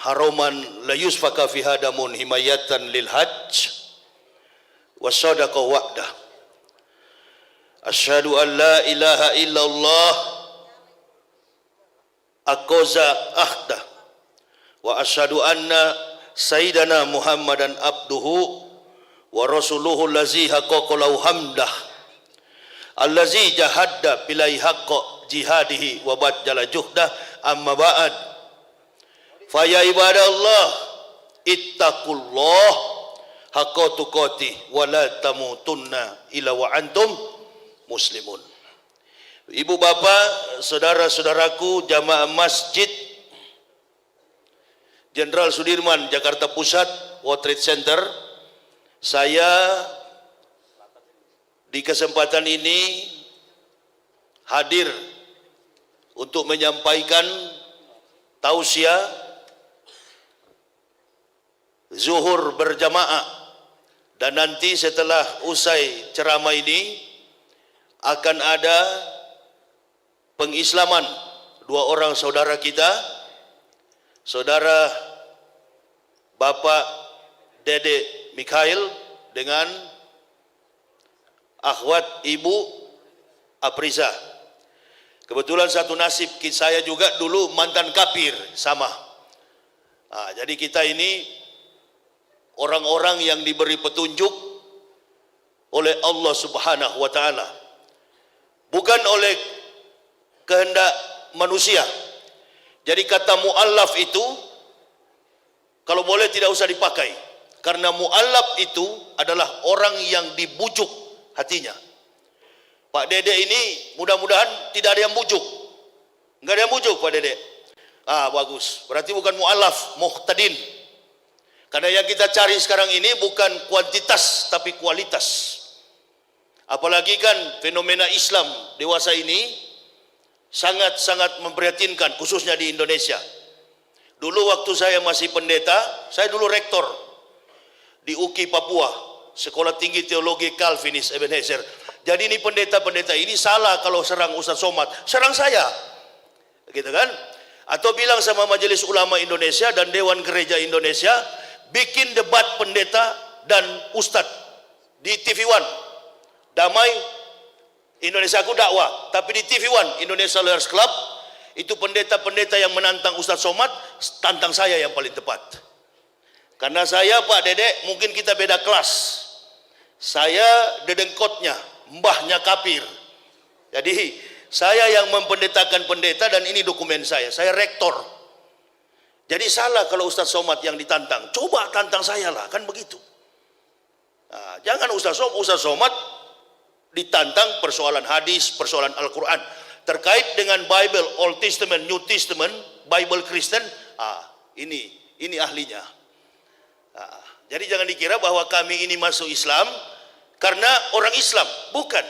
haroman la yusfaka fi hadamun himayatan lil hajj wasadaqa wa'dah. Asyhadu an la ilaha illallah aqaza ahda wa asyhadu anna sayyidana Muhammadan abduhu wa rasuluhu allazi haqqaqalahu hamdah allazi jahadda bilai haqqa jihadihi wa badjala juhdah. Amma ba'd, fa ya ibadallah ittaqullah haqqa tuqatih wa la tamutunna illa wa antum muslimun. Ibu bapak, saudara-saudaraku jamaah Masjid Jenderal Sudirman Jakarta Pusat World Trade Center, saya di kesempatan ini hadir untuk menyampaikan tausiah zuhur berjamaah, dan nanti setelah usai ceramah ini akan ada pengislaman dua orang saudara kita, saudara Bapak Dede Mikhail dengan akhwat Ibu Apriza. Kebetulan satu nasib, saya juga dulu mantan kafir sama. Jadi kita ini orang-orang yang diberi petunjuk oleh Allah Subhanahu wa taala, bukan oleh kehendak manusia. Jadi kata mu'allaf itu kalau boleh tidak usah dipakai, karena mu'allaf itu adalah orang yang dibujuk hatinya. Pak Dede ini mudah-mudahan tidak ada yang bujuk. Enggak ada yang bujuk Pak Dede. Bagus. Berarti bukan mu'allaf, muhtadin. Karena yang kita cari sekarang ini bukan kuantitas tapi kualitas. Apalagi kan fenomena Islam dewasa ini sangat-sangat memprihatinkan, khususnya di Indonesia. Dulu waktu saya masih pendeta, saya dulu rektor di UKI Papua, Sekolah Tinggi Teologi Calvinis Ebenezer. Jadi ini pendeta-pendeta ini salah kalau serang Ustaz Somad, serang saya, gitu kan? Atau bilang sama Majelis Ulama Indonesia dan Dewan Gereja Indonesia, bikin debat pendeta dan Ustadz di TV One, Damai Indonesia Aku Dakwah, tapi di TV One Indonesia Lawyers Club itu pendeta-pendeta yang menantang Ustaz Somad, tantang saya yang paling tepat. Karena saya Pak Dede mungkin kita beda kelas. Saya dedengkotnya, mbahnya kafir. Jadi saya yang mempendetakan pendeta dan ini dokumen saya rektor. Jadi salah kalau Ustaz Somad yang ditantang. Coba tantang saya lah, kan begitu. Jangan Ustaz Somad ditantang persoalan hadis, persoalan Al-Quran. Terkait dengan Bible, Old Testament, New Testament, Bible Kristen, ini ahlinya. Jadi jangan dikira bahwa kami ini masuk Islam karena orang Islam, bukan.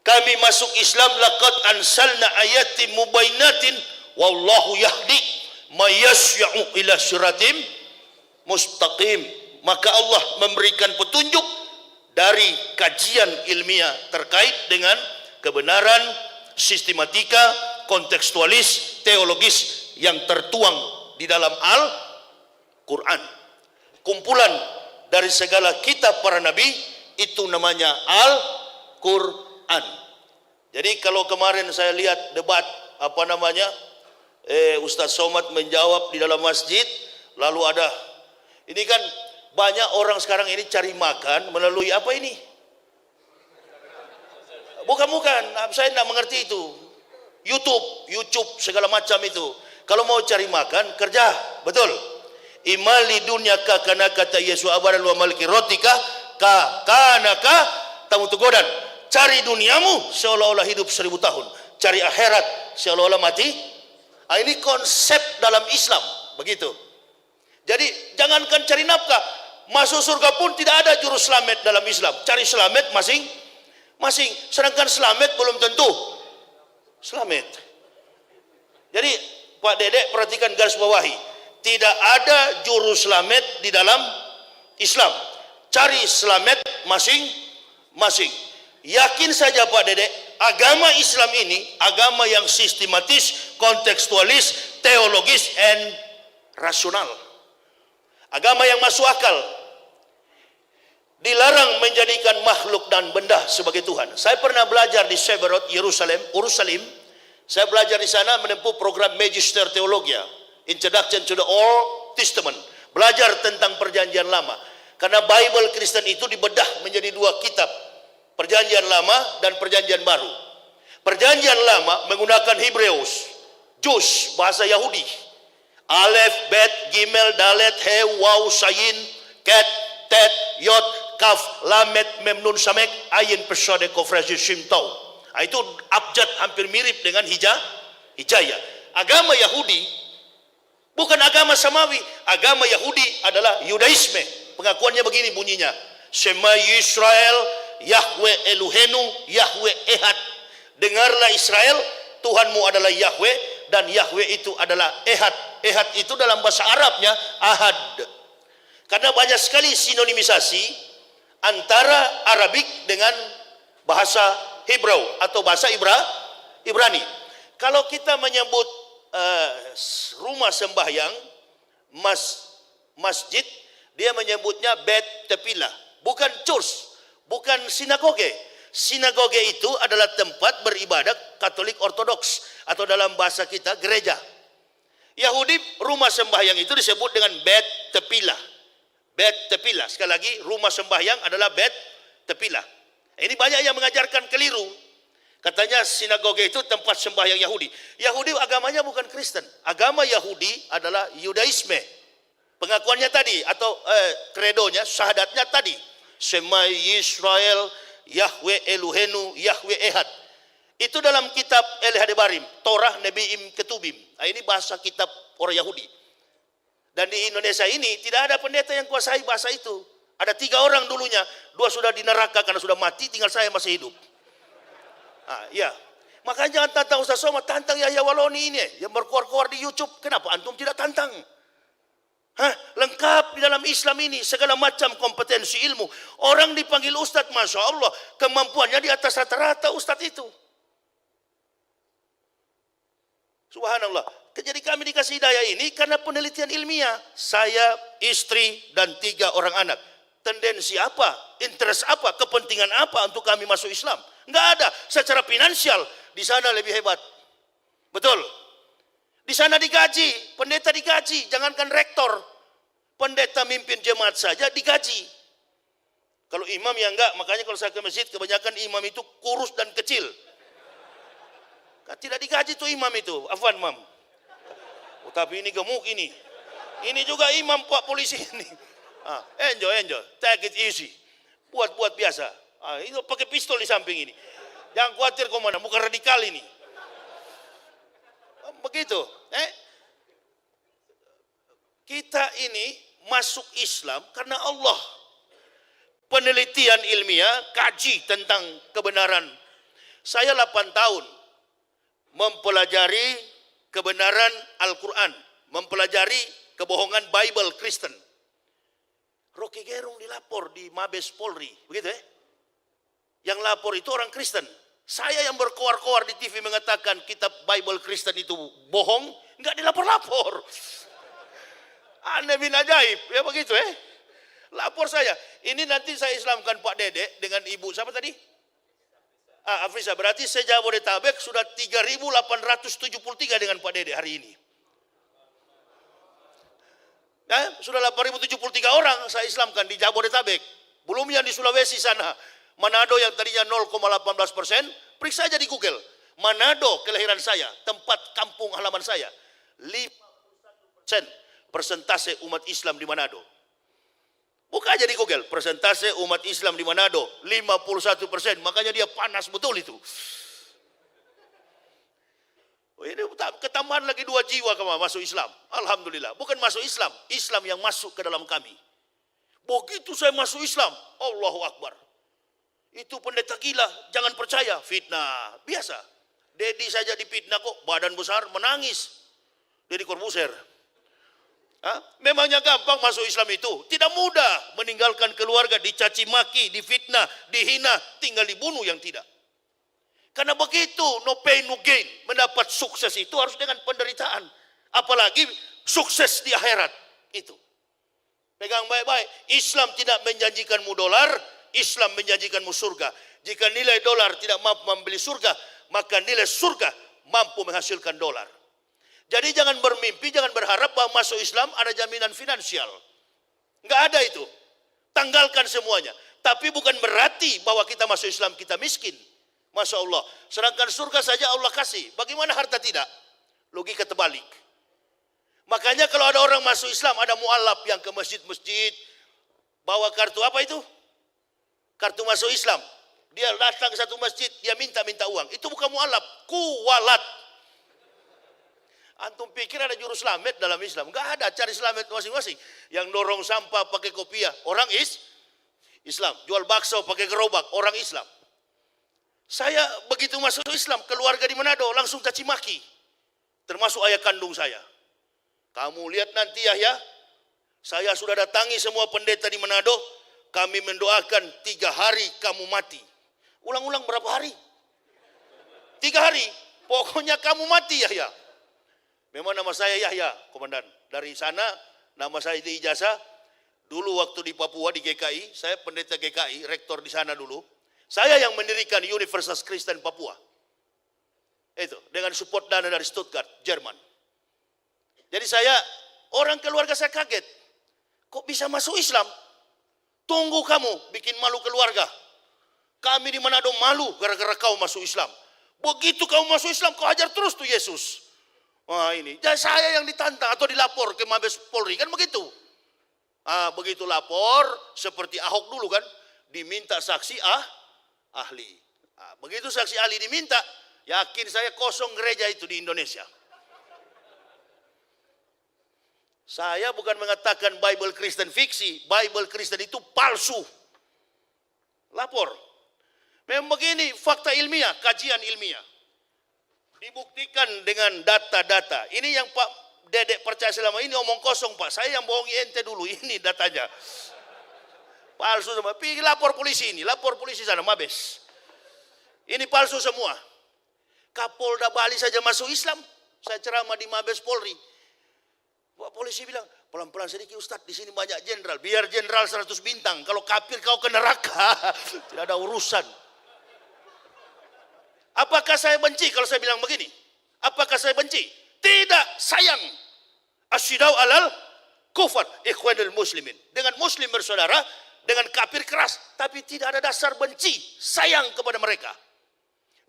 Kami masuk Islam laqad ansalna ayatin mubainatin wallahu yahdi may yasya'u ila siratim mustaqim. Maka Allah memberikan petunjuk dari kajian ilmiah terkait dengan kebenaran, sistematika, kontekstualis, teologis yang tertuang di dalam Al-Quran. Kumpulan dari segala kitab para nabi itu namanya Al-Quran. Jadi kalau kemarin saya lihat debat Ustaz Somad menjawab di dalam masjid, lalu ada ini kan banyak orang sekarang ini cari makan melalui apa ini? Bukan, saya tidak mengerti itu. YouTube segala macam itu. Kalau mau cari makan kerja, betul. Imali dunyaka kana kata Yesus abaran wa maliki rotika kanaka tamu tegodan. Cari duniamu seolah-olah hidup 1000 tahun. Cari akhirat seolah-olah mati. Ini konsep dalam Islam, begitu. Jadi jangankan cari nafkah, masuk surga pun tidak ada jurus selamat dalam Islam. Cari selamat masing-masing. Sedangkan selamat belum tentu selamat. Jadi Pak Dedek perhatikan garis bawahi. Tidak ada juru selamat di dalam Islam. Cari selamat masing-masing. Yakin saja Pak Dedek, agama Islam ini agama yang sistematis, kontekstualis, teologis, and rasional. Agama yang masuk akal. Dilarang menjadikan makhluk dan benda sebagai Tuhan. Saya pernah belajar di Seberot, Yerusalem. Saya belajar di sana menempuh program Magister Theologia, Introduction to the Old Testament. Belajar tentang perjanjian lama. Karena Bible Kristen itu dibedah menjadi dua kitab. Perjanjian lama dan perjanjian baru. Perjanjian lama menggunakan Hebreus, Jus, bahasa Yahudi. Alef, Bet, Gimel, Dalet, He, Waw, Sayin, Ket, Tet, Yod, Kaf, Lamet, Memnun, Samek, Ayin, Pesode, Kofrasi, Shimtau. Itu abjad hampir mirip dengan Hijaya. Agama Yahudi bukan agama samawi. Agama Yahudi adalah Yudaisme. Pengakuannya begini bunyinya. Shema Yisrael, Yahweh Elohenu, Yahweh Ehad. Dengarlah Israel, Tuhanmu adalah Yahweh, dan Yahweh itu adalah Ehad. Ehad itu dalam bahasa Arabnya Ahad. Karena banyak sekali sinonimisasi antara Arabik dengan bahasa Hebrau atau bahasa Ibrani. Kalau kita menyebut rumah sembahyang, masjid, dia menyebutnya Bet Tepilah, bukan church, bukan sinagoge. Sinagoge itu adalah tempat beribadah Katolik Ortodoks atau dalam bahasa kita gereja. Yahudi rumah sembahyang itu disebut dengan Bet Tepilah. Bet Tepilah. Sekali lagi, rumah sembahyang adalah Bet Tepilah. Ini banyak yang mengajarkan keliru. Katanya sinagoge itu tempat sembahyang Yahudi. Yahudi agamanya bukan Kristen. Agama Yahudi adalah Yudaisme. Pengakuannya tadi atau kredonya, syahadatnya tadi. Shema Yisrael, Yahweh Elohenu, Yahweh Ehad. Itu dalam kitab El-Hadebarim, Torah Nebiim Ketubim. Nah, ini bahasa kitab orang Yahudi. Dan di Indonesia ini tidak ada pendeta yang kuasai bahasa itu. Ada 3 orang dulunya, 2 sudah di neraka karena sudah mati, tinggal saya masih hidup. Ya. Makanya jangan tantang Ustaz Somad, tantang Yahya Waloni ini yang berkuar-kuar di YouTube. Kenapa antum tidak tantang? Lengkap di dalam Islam ini segala macam kompetensi ilmu. Orang dipanggil Ustadz, Masya Allah, kemampuannya di atas rata-rata Ustadz itu. Subhanallah. Jadi kami dikasih hidayah ini karena penelitian ilmiah. Saya, istri, dan 3 orang anak. Tendensi apa? Interest apa? Kepentingan apa untuk kami masuk Islam? Enggak ada. Secara finansial di sana lebih hebat. Betul. Di sana digaji, pendeta digaji, jangankan rektor. Pendeta mimpin jemaat saja digaji. Kalau imam ya enggak, makanya kalau saya ke masjid kebanyakan imam itu kurus dan kecil. Tidak digaji tuh imam itu, afwan mam. Tapi ini gemuk ini. Ini juga imam Pak polisi ini. Enjoy, take it easy. Buat biasa. Itu pakai pistol di samping ini. Jangan khawatir komandan, bukan radikal ini. Begitu. Kita ini masuk Islam karena Allah. Penelitian ilmiah, kaji tentang kebenaran. Saya 8 tahun mempelajari kebenaran Al-Quran, mempelajari kebohongan Bible Kristen. Rocky Gerung dilapor di Mabes Polri, begitu ya? Yang lapor itu orang Kristen. Saya yang berkoar-koar di TV mengatakan kitab Bible Kristen itu bohong, enggak dilapor-lapor. Aneh bin ajaib, ya begitu ya? Lapor saya. Ini nanti saya Islamkan Pak Dede dengan ibu siapa tadi? Afrisa. Berarti se-Jabodetabek sudah 3.873 dengan Pak Dede hari ini. Sudah 8.073 orang saya Islamkan di Jabodetabek. Belum yang di Sulawesi sana. Manado yang tadinya 0,18%, periksa aja di Google. Manado kelahiran saya, tempat kampung halaman saya. 51% persentase umat Islam di Manado. Buka aja di Google, persentase umat Islam di Manado 51%, makanya dia panas betul itu. Ini ketambahan lagi 2 jiwa masuk Islam. Alhamdulillah, bukan masuk Islam, Islam yang masuk ke dalam kami. Begitu saya masuk Islam, Allahu Akbar. Itu pendeta gila, jangan percaya, fitnah, biasa. Dedi saja difitnah kok, badan besar menangis. Deddy Corbuzier. Memangnya gampang masuk Islam itu? Tidak mudah meninggalkan keluarga, dicaci maki, difitnah, dihina, tinggal dibunuh yang tidak. Karena begitu, no pain no gain. Mendapat sukses itu harus dengan penderitaan. Apalagi sukses di akhirat. Itu. Pegang baik-baik. Islam tidak menjanjikanmu dolar, Islam menjanjikanmu surga. Jika nilai dolar tidak mampu membeli surga, maka nilai surga mampu menghasilkan dolar. Jadi jangan bermimpi, jangan berharap bahwa masuk Islam ada jaminan finansial. Enggak ada itu. Tanggalkan semuanya. Tapi bukan berarti bahwa kita masuk Islam kita miskin. Masya Allah. Sedangkan surga saja Allah kasih. Bagaimana harta tidak? Logika terbalik. Makanya kalau ada orang masuk Islam, ada mu'alaf yang ke masjid-masjid, bawa kartu apa itu? Kartu masuk Islam. Dia datang ke satu masjid, dia minta uang. Itu bukan mu'alaf, kuwalat. Antum pikir ada juru selamat dalam Islam? Enggak ada, cari selamat masing-masing. Yang dorong sampah pakai kopiah, orang Islam. Jual bakso pakai gerobak, orang Islam. Saya begitu masuk Islam, keluarga di Manado langsung caci maki. Termasuk ayah kandung saya. Kamu lihat nanti Yahya, saya sudah datangi semua pendeta di Manado, kami mendoakan 3 hari kamu mati. Ulang-ulang berapa hari? 3 hari, pokoknya kamu mati Yahya. Memang nama saya Yahya, komandan. Dari sana, nama saya di ijazah. Dulu waktu di Papua, di GKI, saya pendeta GKI, rektor di sana dulu. Saya yang mendirikan Universitas Kristen Papua. Itu, dengan support dana dari Stuttgart, Jerman. Jadi orang keluarga saya kaget. Kok bisa masuk Islam? Tunggu kamu, bikin malu keluarga. Kami di Manado malu gara-gara kau masuk Islam. Begitu kau masuk Islam, kau hajar terus tuh Yesus. Wah ini, jadi saya yang ditantang atau dilapor ke Mabes Polri, kan begitu. Begitu lapor, seperti Ahok dulu kan, diminta saksi ahli. Begitu saksi ahli diminta, yakin saya kosong gereja itu di Indonesia. Saya bukan mengatakan Bible Kristen fiksi, Bible Kristen itu palsu. Lapor. Memang begini, fakta ilmiah, kajian ilmiah. Dibuktikan dengan data-data. Ini yang Pak Dedek percaya selama ini omong kosong Pak. Saya yang bohongi ente dulu, ini datanya. Palsu semua. Pergi lapor polisi ini, lapor polisi sana, Mabes. Ini palsu semua. Kapolda Bali saja masuk Islam. Saya ceramah di Mabes Polri. Pak polisi bilang, pelan-pelan sedikit Ustadz, di sini banyak jenderal. Biar jenderal 100 bintang. Kalau kafir kau ke neraka. Tidak ada urusan. Apakah saya benci kalau saya bilang begini? Apakah saya benci? Tidak, sayang. Asyidau alal kufar ikhwanul muslimin. Dengan muslim bersaudara, dengan kafir keras. Tapi tidak ada dasar benci, sayang kepada mereka.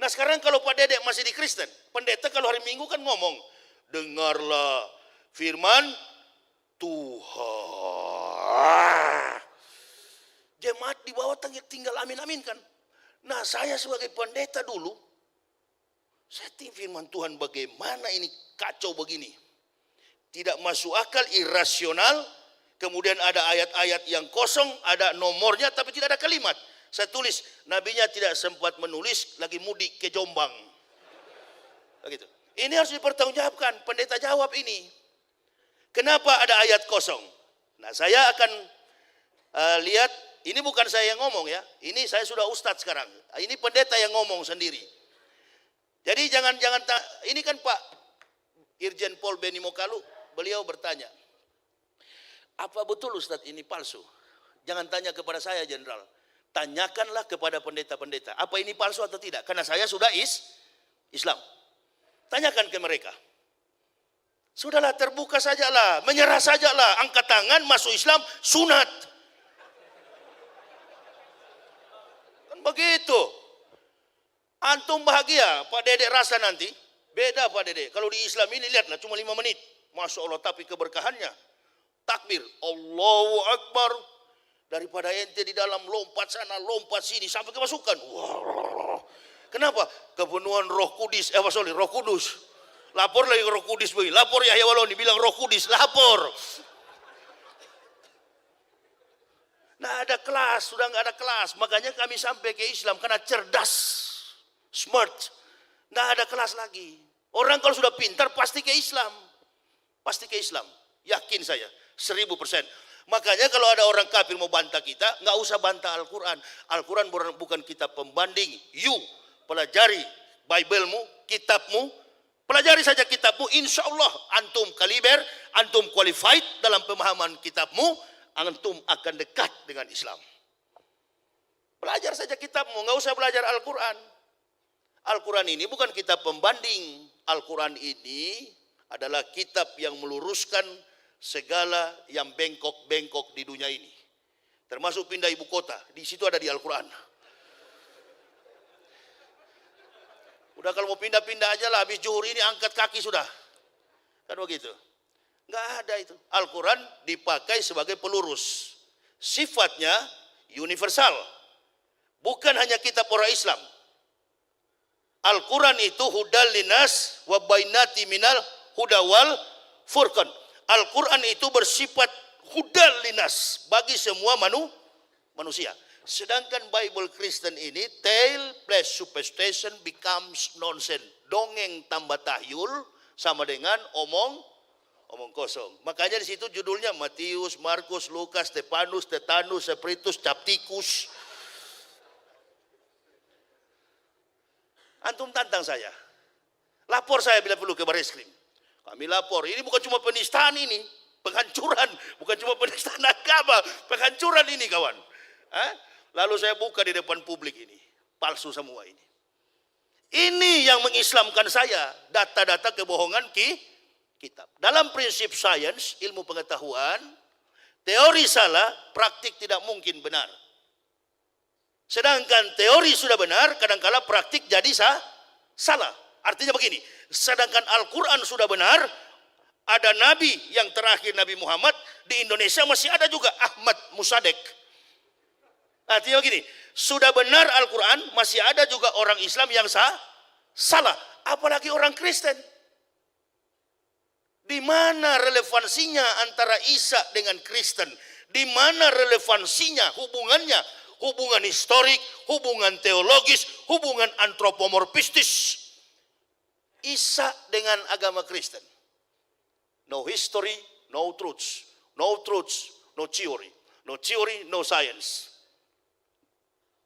Nah sekarang kalau Pak Dedek masih di Kristen, pendeta kalau hari Minggu kan ngomong, dengarlah firman Tuhan. Jemaat di bawah tinggal amin-amin kan. Nah saya sebagai pendeta dulu, saya tinggal firman Tuhan bagaimana ini kacau begini. Tidak masuk akal, irasional. Kemudian ada ayat-ayat yang kosong, ada nomornya tapi tidak ada kalimat. Saya tulis, nabinya tidak sempat menulis, lagi mudik ke Jombang. Begitu. Ini harus dipertanggungjawabkan, pendeta jawab ini. Kenapa ada ayat kosong? Nah saya akan lihat, ini bukan saya yang ngomong ya, ini saya sudah ustadz sekarang. Ini pendeta yang ngomong sendiri. Jadi ini kan Pak Irjen Pol Beni Mokalu, beliau bertanya, apa betul Ustadz ini palsu? Jangan tanya kepada saya jenderal, tanyakanlah kepada pendeta-pendeta, apa ini palsu atau tidak? Karena saya sudah Islam. Tanyakan ke mereka. Sudahlah, terbuka sajalah, menyerah sajalah, angkat tangan, masuk Islam, sunat. Kan begitu. Antum bahagia, Pak Dedek rasa nanti, beda Pak Dedek. Kalau di Islam ini lihatlah, cuma 5 menit. Masya Allah, tapi keberkahannya. Takbir, Allahu Akbar. Daripada ente di dalam lompat sana, lompat sini, sampai kemasukan. Wow. Kenapa? Kepenuhan Roh Kudus, Roh Kudus. Lapor lagi Roh Kudus begini. Lapor Yahya Waloni bilang Roh Kudus, lapor. Nah ada kelas, sudah nggak ada kelas. Makanya kami sampai ke Islam karena cerdas, smart. Nggak ada kelas lagi. Orang kalau sudah pintar pasti ke Islam. Pasti ke Islam. Yakin saya, 1000%. Makanya kalau ada orang kafir mau bantah kita, nggak usah bantah Al-Quran. Al-Quran bukan kitab pembanding. You pelajari Bible-mu, kitabmu, Pelajari saja kitabmu, insya Allah antum kaliber, antum qualified dalam pemahaman kitabmu, antum akan dekat dengan Islam. Belajar saja kitabmu, nggak usah belajar Al-Quran. Al-Quran ini bukan kitab pembanding. Al-Quran ini adalah kitab yang meluruskan segala yang bengkok-bengkok di dunia ini. Termasuk pindah ibu kota, di situ ada di Al-Quran. Udah kalau mau pindah-pindah aja lah, habis zuhur ini angkat kaki sudah. Kan begitu. Nggak ada itu. Al-Quran dipakai sebagai pelurus. Sifatnya universal. Bukan hanya kitab orang Islam. Al-Quran itu hudal linas wa bainati minal huda wal furqan. Al-Quran itu bersifat hudal linas bagi semua manusia. Sedangkan Bible Kristen ini tale plus superstition becomes nonsense. Dongeng tambah tahyul sama dengan omong kosong. Makanya di situ judulnya Matius, Markus, Lukas, Stefanus, Tetanus, Spiritus, Captikus. Antum tantang saya. Lapor saya bila perlu ke Bareskrim. Kami lapor. Ini bukan cuma penistaan ini, penghancuran, bukan cuma penistaan agama, penghancuran ini kawan. Lalu saya buka di depan publik ini, palsu semua ini. Ini yang mengislamkan saya, data-data kebohongan kitab. Dalam prinsip sains, ilmu pengetahuan, teori salah, praktik tidak mungkin benar. Sedangkan teori sudah benar, kadang-kala praktik jadi salah. Artinya begini, sedangkan Al-Quran sudah benar, ada nabi yang terakhir Nabi Muhammad, di Indonesia masih ada juga Ahmad Musadek. Artinya begini, sudah benar Al-Quran, masih ada juga orang Islam yang salah. Apalagi orang Kristen. Di mana relevansinya antara Isa dengan Kristen? Di mana relevansinya hubungannya? Hubungan historik, hubungan teologis, hubungan antropomorfistis. Isa dengan agama Kristen. No history, no truths. No truths, no theory. No theory, no science.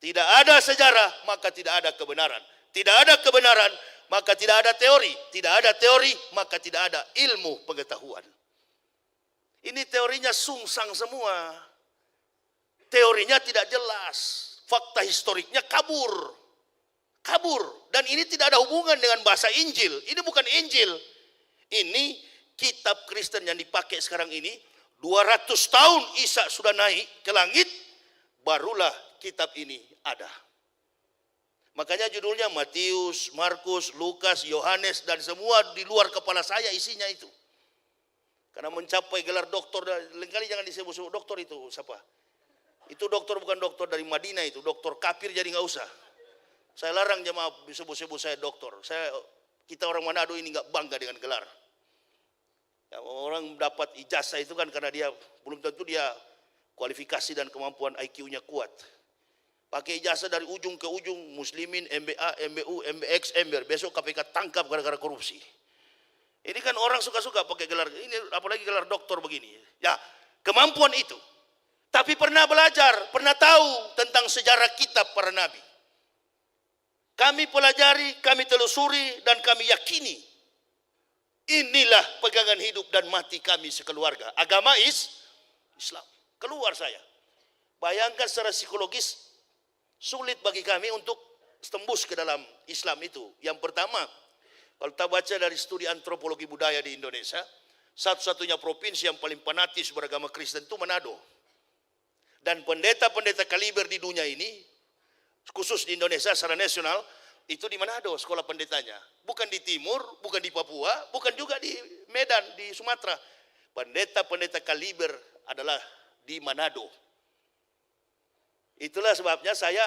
Tidak ada sejarah, maka tidak ada kebenaran. Tidak ada kebenaran, maka tidak ada teori. Tidak ada teori, maka tidak ada ilmu pengetahuan. Ini teorinya sungsang semua. Teorinya tidak jelas. Fakta historiknya kabur. Dan ini tidak ada hubungan dengan bahasa Injil. Ini bukan Injil. Ini kitab Kristen yang dipakai sekarang ini. 200 tahun Isa sudah naik ke langit, barulah kitab ini ada. Makanya judulnya Matius, Markus, Lukas, Yohanes, dan semua di luar kepala saya isinya itu. Karena mencapai gelar doktor, lain kali jangan disebut-sebut doktor itu siapa? Itu dokter bukan dokter dari Madinah itu, dokter kafir jadi nggak usah. Saya larang jemaah disebut-sebut saya dokter. Kita orang Manado ini nggak bangga dengan gelar. Ya, orang dapat ijazah itu kan karena dia belum tentu dia kualifikasi dan kemampuan IQ-nya kuat. Pakai ijazah dari ujung ke ujung, Muslimin, MBA, MBU, MBX, MBR. Besok KPK tangkap gara-gara korupsi. Ini kan orang suka-suka pakai gelar, ini apalagi gelar doktor begini. Ya, kemampuan itu. Tapi pernah belajar, pernah tahu tentang sejarah kitab para nabi. Kami pelajari, kami telusuri, dan kami yakini. Inilah pegangan hidup dan mati kami sekeluarga. Agama Islam. Keluar saya. Bayangkan secara psikologis, sulit bagi kami untuk tembus ke dalam Islam itu. Yang pertama, kalau kita baca dari studi antropologi budaya di Indonesia, satu-satunya provinsi yang paling fanatis beragama Kristen itu Manado. Dan pendeta-pendeta kaliber di dunia ini, khusus di Indonesia secara nasional, itu di Manado sekolah pendetanya. Bukan di timur, bukan di Papua, bukan juga di Medan, di Sumatera. Pendeta-pendeta kaliber adalah di Manado. Itulah sebabnya saya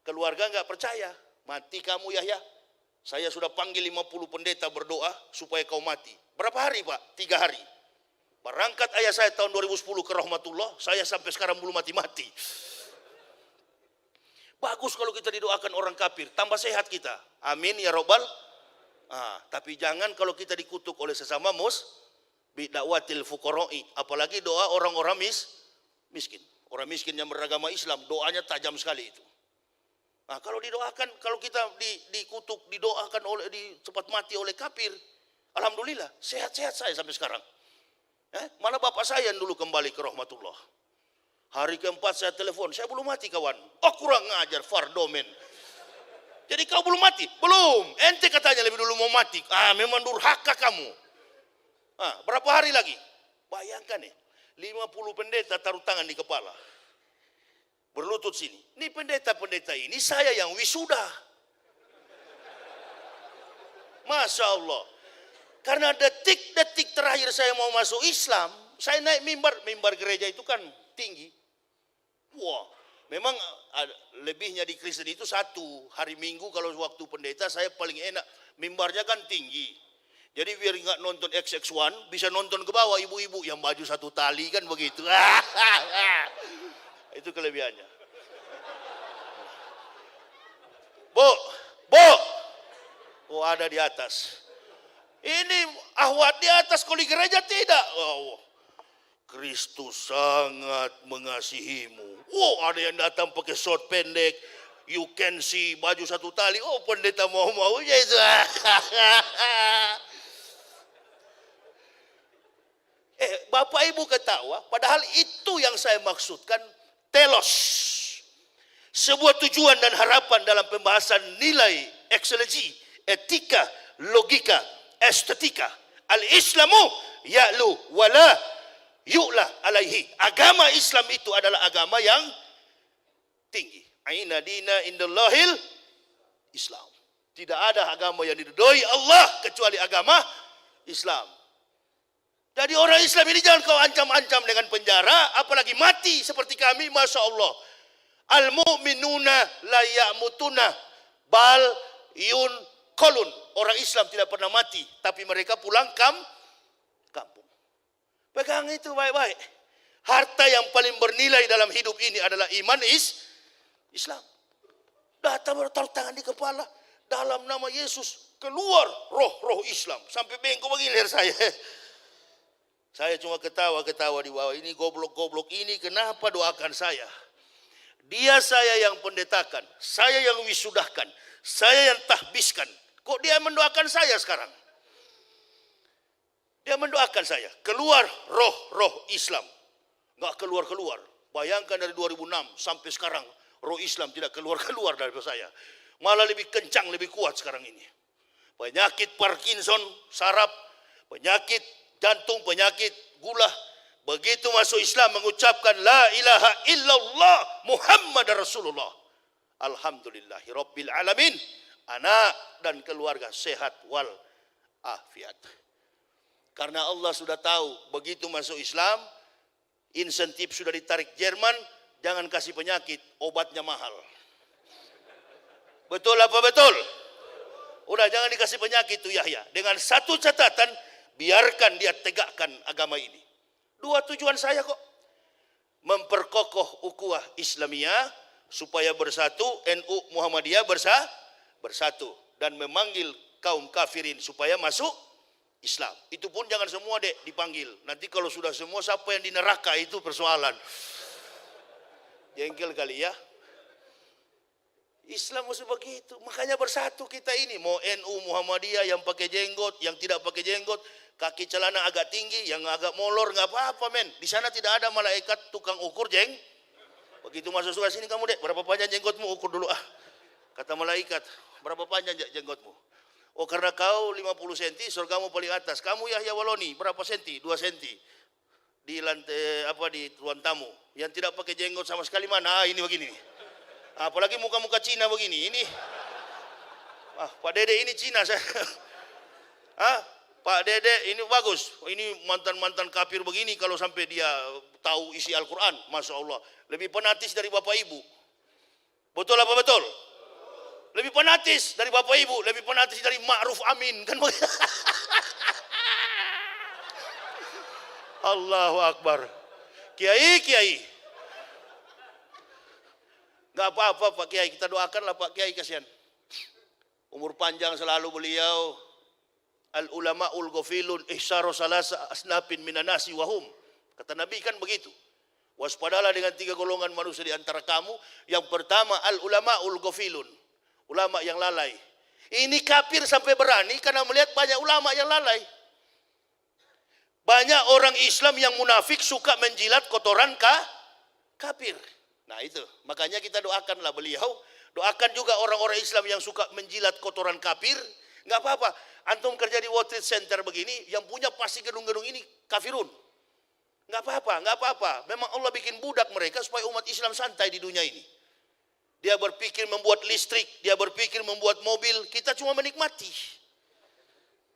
keluarga nggak percaya. Mati kamu Yahya. Saya sudah panggil 50 pendeta berdoa supaya kau mati. Berapa hari Pak? 3 hari. Berangkat ayah saya tahun 2010 ke rahmatullah, saya sampai sekarang belum mati-mati. Bagus kalau kita didoakan orang kafir, tambah sehat kita. Amin ya robbal. Tapi jangan kalau kita dikutuk oleh sesama bid'awatil fuqara'i, apalagi doa orang-orang miskin. Orang miskin yang beragama Islam, doanya tajam sekali itu. Kalau didoakan, kalau kita dikutuk, didoakan oleh cepat mati oleh kafir, Alhamdulillah, sehat-sehat saya sampai sekarang. Mana bapak saya yang dulu kembali ke rahmatullah. Hari keempat saya telepon, saya belum mati kawan. Oh kurang ngajar, fardomen. Jadi kau belum mati? Belum. Ente katanya lebih dulu mau mati. Memang durhaka kamu. Berapa hari lagi? Bayangkan 50 pendeta taruh tangan di kepala. Berlutut sini. Ini pendeta-pendeta ini saya yang wisuda. Masya Allah. Karena detik-detik terakhir saya mau masuk Islam, saya naik mimbar gereja itu kan tinggi. Wah, memang lebihnya di Kristen itu satu. Hari Minggu kalau waktu pendeta saya paling enak. Mimbarnya kan tinggi. Jadi biar nggak nonton XX1, bisa nonton ke bawah ibu-ibu yang baju satu tali kan begitu. Itu kelebihannya. Bu. Oh ada di atas. Ini ahwat di atas, kalau di gereja tidak. Oh, Kristus sangat mengasihimu. Oh ada yang datang pakai short pendek. You can see baju satu tali. Oh pendeta mau-maunya itu. Bapak Ibu ketawa, padahal itu yang saya maksudkan telos. Sebuah tujuan dan harapan dalam pembahasan nilai, ekselensi, etika, logika, estetika. Al-Islamu ya'lu wala yu'la alaihi. Agama Islam itu adalah agama yang tinggi. Aina dina indallahil Islam. Tidak ada agama yang diridhoi Allah kecuali agama Islam. Jadi orang Islam ini jangan kau ancam-ancam dengan penjara, apalagi mati seperti kami, Masya Allah. Al-mu'minuna la ya'mutuna bal yun kolun. Orang Islam tidak pernah mati, tapi mereka pulang kampung. Pegang itu baik-baik. Harta yang paling bernilai dalam hidup ini adalah iman Islam. Datang taruh tangan di kepala, dalam nama Yesus keluar roh Islam. Sampai bengkok begini leher saya. Saya cuma ketawa-ketawa di bawah. Ini goblok-goblok ini kenapa doakan saya? Dia saya yang pendetakan, saya yang wisudahkan, saya yang tahbiskan. Kok dia mendoakan saya sekarang? Dia mendoakan saya. Keluar roh Islam. Nggak keluar-keluar. Bayangkan dari 2006 sampai sekarang, roh Islam tidak keluar-keluar dari saya. Malah lebih kencang, lebih kuat sekarang ini. Penyakit Parkinson, saraf, penyakit jantung, penyakit gula. Begitu masuk Islam mengucapkan la ilaha illallah Muhammad Rasulullah. Alhamdulillahi Rabbil Alamin. Anak dan keluarga sehat wal afiat. Karena Allah sudah tahu begitu masuk Islam, insentif sudah ditarik Jerman, jangan kasih penyakit, obatnya mahal. Betul apa betul? Udah jangan dikasih penyakit tuh Yahya. Dengan satu catatan, biarkan dia tegakkan agama ini. Dua tujuan saya kok. Memperkokoh ukhuwah Islamiyah supaya bersatu, NU Muhammadiyah bersatu. Dan memanggil kaum kafirin supaya masuk Islam. Itu pun jangan semua dipanggil. Nanti kalau sudah semua, siapa yang di neraka itu persoalan. Jengkel kali ya. Islam mesti begitu. Makanya bersatu kita ini. Mau NU Muhammadiyah yang pakai jenggot, yang tidak pakai jenggot, kaki celana agak tinggi, yang agak molor, nggak apa-apa men. Di sana tidak ada malaikat tukang ukur Begitu masuk surga, sini kamu dek, berapa panjang jenggotmu, ukur dulu ah. Kata malaikat, berapa panjang jenggotmu? Oh karena kau 50 cm, surgamu paling atas. Kamu Yahya Waloni, berapa senti? 2 cm. Di lantai di ruang tamu. Yang tidak pakai jenggot sama sekali mana? Ini begini. Apalagi muka-muka Cina begini. Ini. Pak Dede ini Cina saya. Pak Dede ini bagus. Ini mantan-mantan kafir begini kalau sampai dia tahu isi Al-Quran. Masya Allah. Lebih fanatis dari Bapak Ibu. Betul apa betul? Lebih fanatis dari Bapak Ibu. Lebih fanatis dari Ma'ruf Amin. Kan Allahu Akbar. Kiai. Gak apa-apa Pak Kiai. Kita doakanlah Pak Kiai, kasihan. Umur panjang selalu beliau. Al-ulama'ul ghafilun ihsaru salasa asnafin minanasi wahum. Kata Nabi kan begitu. Waspadalah dengan 3 golongan manusia di antara kamu. Yang pertama al-ulama'ul ghafilun. Ulama yang lalai. Ini kafir sampai berani karena melihat banyak ulama yang lalai. Banyak orang Islam yang munafik suka menjilat kotoran kafir. Nah itu, makanya kita doakanlah beliau. Doakan juga orang-orang Islam yang suka menjilat kotoran kafir. Nggak apa-apa. Antum kerja di World Trade Center begini, yang punya pasti gedung-gedung ini kafirun. Nggak apa-apa, nggak apa-apa. Memang Allah bikin budak mereka supaya umat Islam santai di dunia ini. Dia berpikir membuat listrik, dia berpikir membuat mobil, kita cuma menikmati.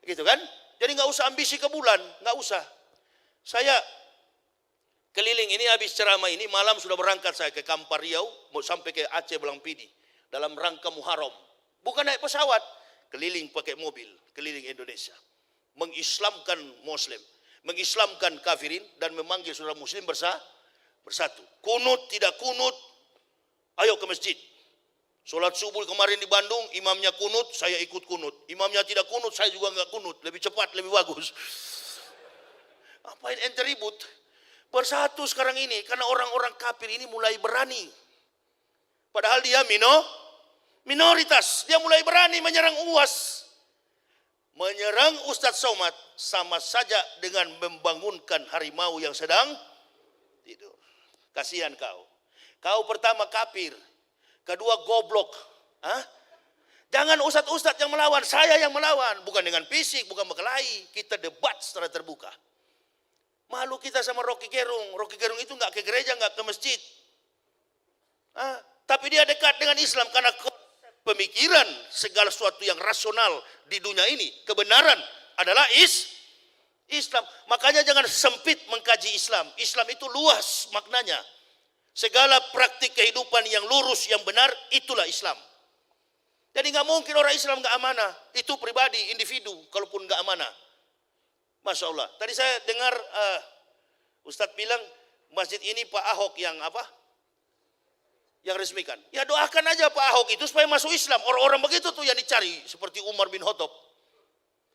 Gitu kan? Jadi nggak usah ambisi ke bulan, nggak usah. Saya keliling ini habis ceramah ini, malam sudah berangkat saya ke Kampar Riau, mau sampai ke Aceh Belangpidi. Dalam rangka Muharram. Bukan naik pesawat, keliling pakai mobil, keliling Indonesia. Mengislamkan Muslim, mengislamkan kafirin, dan memanggil saudara Muslim bersatu. Kunut, tidak kunut, ayo ke masjid. Sholat subuh kemarin di Bandung, imamnya kunut, saya ikut kunut. Imamnya tidak kunut, saya juga nggak kunut. Lebih cepat, lebih bagus. Apain ente ribut? Bersatu sekarang ini, karena orang-orang kafir ini mulai berani. Padahal dia minoritas. Dia mulai berani menyerang UAS. Menyerang Ustadz Somad sama saja dengan membangunkan harimau yang sedang tidur. Kasihan kau. Kau pertama kafir. Kedua goblok. Jangan ustadz-ustadz yang melawan, saya yang melawan. Bukan dengan fisik, bukan berkelahi. Kita debat secara terbuka. Malu kita sama Rocky Gerung. Rocky Gerung itu nggak ke gereja, nggak ke masjid. Tapi dia dekat dengan Islam karena pemikiran segala sesuatu yang rasional di dunia ini. Kebenaran adalah Islam. Makanya jangan sempit mengkaji Islam. Islam itu luas maknanya. Segala praktik kehidupan yang lurus, yang benar, itulah Islam. Jadi nggak mungkin orang Islam nggak amanah. Itu pribadi, individu, kalaupun nggak amanah. Masya Allah. Tadi saya dengar Ustadz bilang masjid ini Pak Ahok yang apa? Yang resmikan. Ya doakan aja Pak Ahok itu supaya masuk Islam. Orang-orang begitu tuh yang dicari. Seperti Umar bin Khattab.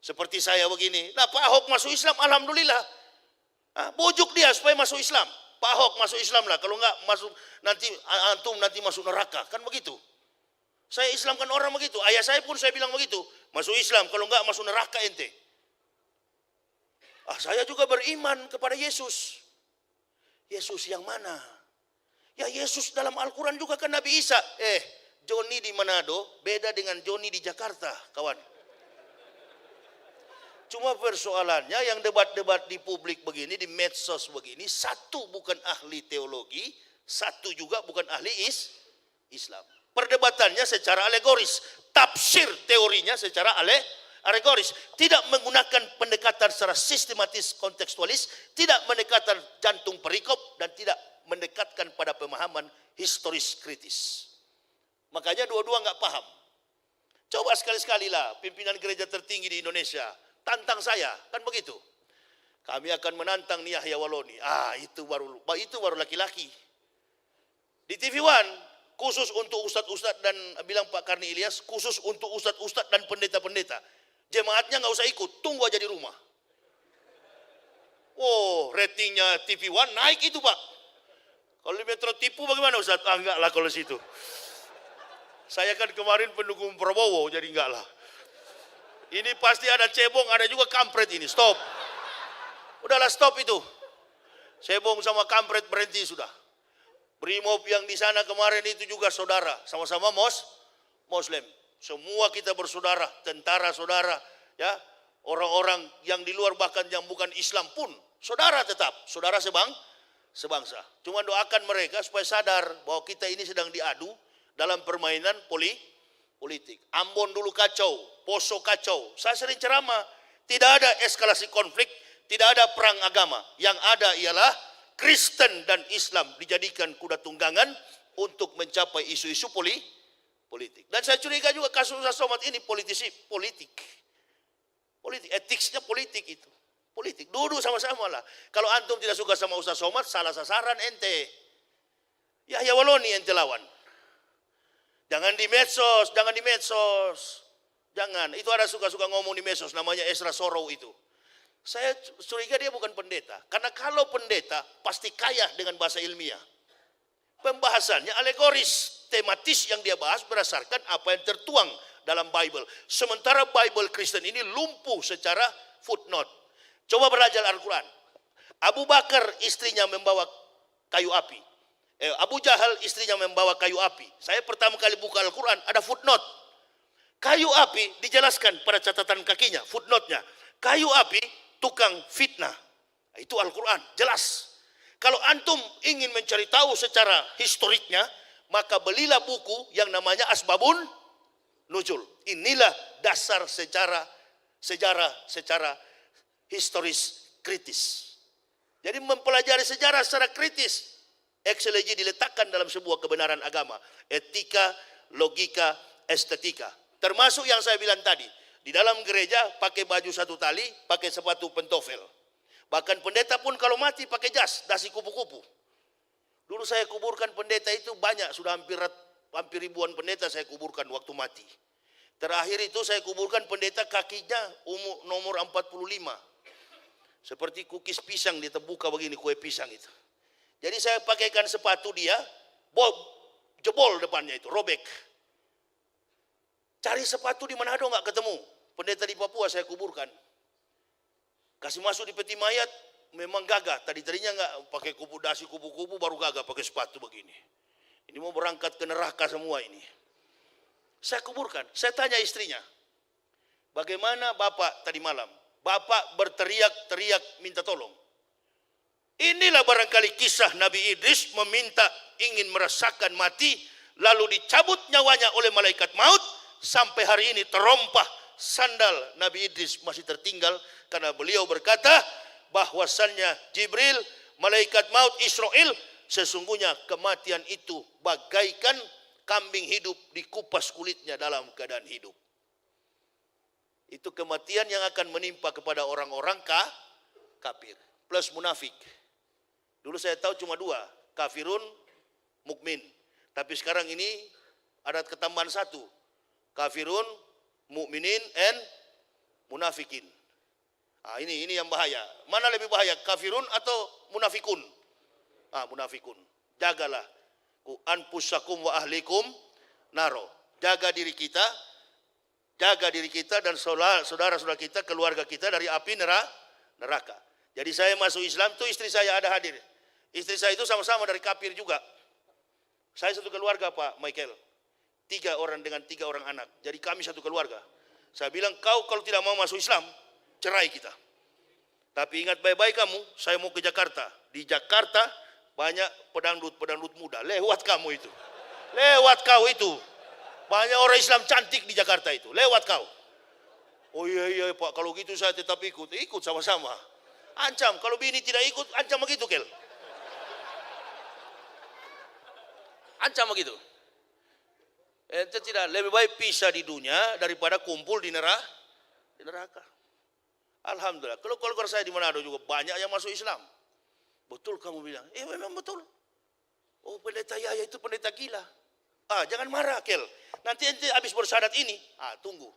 Seperti saya begini. Nah Pak Ahok masuk Islam, alhamdulillah. Bujuk dia supaya masuk Islam. Pak Ahok masuk Islam lah, kalau enggak masuk nanti antum nanti masuk neraka, kan begitu. Saya Islamkan orang begitu, ayah saya pun saya bilang begitu, masuk Islam, kalau enggak masuk neraka ente. Saya juga beriman kepada Yesus. Yesus yang mana? Ya Yesus dalam Al-Quran juga kan Nabi Isa. Joni di Manado beda dengan Joni di Jakarta, kawan. Cuma persoalannya yang debat-debat di publik begini, di medsos begini, satu bukan ahli teologi, satu juga bukan ahli Islam. Perdebatannya secara alegoris, tafsir teorinya secara alegoris. Tidak menggunakan pendekatan secara sistematis kontekstualis, tidak mendekatkan jantung perikop, dan tidak mendekatkan pada pemahaman historis kritis. Makanya dua-dua nggak paham. Coba sekali-sekali lah pimpinan gereja tertinggi di Indonesia tantang saya, kan begitu. Kami akan menantang nih Yahya Waloni. Itu baru laki-laki. Di TV One khusus untuk ustadz-ustadz dan bilang Pak Karni Ilyas, khusus untuk ustadz-ustadz dan pendeta-pendeta. Jemaatnya nggak usah ikut, tunggu aja di rumah. Ratingnya TV One naik itu Pak. Kalau di Metro tipu bagaimana Ustadz? Enggak lah kalau situ. Saya kan kemarin pendukung Prabowo, jadi enggak lah. Ini pasti ada cebong, ada juga kampret ini. Stop. Udahlah stop itu. Cebong sama kampret berhenti sudah. Brimob yang di sana kemarin itu juga saudara. Sama-sama Muslim. Semua kita bersaudara. Tentara saudara. Ya, orang-orang yang di luar bahkan yang bukan Islam pun. Saudara tetap. Saudara sebangsa. Cuma doakan mereka supaya sadar bahwa kita ini sedang diadu dalam permainan politik. Ambon dulu kacau, Poso kacau. Saya sering ceramah, tidak ada eskalasi konflik, tidak ada perang agama. Yang ada ialah Kristen dan Islam dijadikan kuda tunggangan untuk mencapai isu-isu politik. Dan saya curiga juga kasus Ustaz Somad ini politik. Etiknya politik itu. Politik, duduk sama-sama lah. Kalau antum tidak suka sama Ustaz Somad, salah sasaran ente. Yahya Waloni ente lawan. Jangan di medsos. Jangan, itu ada suka-suka ngomong di medsos, namanya Esra Sorow itu. Saya curiga dia bukan pendeta. Karena kalau pendeta, pasti kaya dengan bahasa ilmiah. Pembahasannya alegoris, tematis yang dia bahas berdasarkan apa yang tertuang dalam Bible. Sementara Bible Kristen ini lumpuh secara footnote. Coba belajar Al-Quran. Abu Bakar istrinya membawa kayu api. Abu Jahal istrinya membawa kayu api. Saya pertama kali buka Al-Quran, ada footnote. Kayu api dijelaskan pada catatan kakinya, footnote-nya. Kayu api tukang fitnah. Itu Al-Quran, jelas. Kalau antum ingin mencari tahu secara historiknya, maka belilah buku yang namanya Asbabun Nuzul. Inilah dasar sejarah secara historis kritis. Jadi mempelajari sejarah secara kritis. Eksegesi diletakkan dalam sebuah kebenaran agama. Etika, logika, estetika. Termasuk yang saya bilang tadi. Di dalam gereja pakai baju satu tali, pakai sepatu pentofel. Bahkan pendeta pun kalau mati pakai jas, dasi kupu-kupu. Dulu saya kuburkan pendeta itu banyak, sudah hampir ribuan pendeta saya kuburkan waktu mati. Terakhir itu saya kuburkan pendeta kakinya nomor 45. Seperti kukis pisang dia terbuka begini, kue pisang itu. Jadi saya pakaikan sepatu dia, jebol depannya itu, robek. Cari sepatu di Manado nggak ketemu. Pendeta di Papua saya kuburkan. Kasih masuk di peti mayat, memang gagah. Tadinya nggak pakai dasi kupu-kupu, baru gagah pakai sepatu begini. Ini mau berangkat ke neraka semua ini. Saya kuburkan. Saya tanya istrinya, bagaimana Bapak tadi malam? Bapak berteriak-teriak minta tolong. Inilah barangkali kisah Nabi Idris meminta ingin merasakan mati, lalu dicabut nyawanya oleh malaikat maut, sampai hari ini terompah sandal Nabi Idris masih tertinggal, karena beliau berkata bahwasannya Jibril, malaikat maut Israel, sesungguhnya kematian itu bagaikan kambing hidup dikupas kulitnya dalam keadaan hidup. Itu kematian yang akan menimpa kepada orang-orang kafir plus munafik. Dulu saya tahu cuma dua, kafirun, mukmin. Tapi sekarang ini ada ketambahan satu, kafirun, mukminin, and munafikin. Ini yang bahaya. Mana lebih bahaya, kafirun atau munafikun? Munafikun. Jagalah ku anfusakum wa ahlikum naro. Jaga diri kita dan saudara-saudara kita, keluarga kita dari api neraka. Jadi saya masuk Islam tuh istri saya ada hadir. Istri saya itu sama-sama dari kafir juga. Saya satu keluarga Pak Michael. 3 orang dengan 3 orang anak. Jadi kami satu keluarga. Saya bilang, kau kalau tidak mau masuk Islam, cerai kita. Tapi ingat baik-baik kamu, saya mau ke Jakarta. Di Jakarta banyak pedangdut muda. Lewat kamu itu. Lewat kau itu. Banyak orang Islam cantik di Jakarta itu. Lewat kau. Oh iya Pak, kalau gitu saya tetap ikut. Ikut sama-sama. Ancam, kalau bini tidak ikut, ancam begitu Kel. Ancam begitu. Ente tidak, lebih baik pisah di dunia daripada kumpul di neraka. Alhamdulillah. Kalau keluarga saya di Manado juga banyak yang masuk Islam. Betul kamu bilang. Memang betul. Oh, pendeta Yahya itu pendeta gila. Jangan marah Kel. Nanti ente habis bersyahadat ini, tunggu.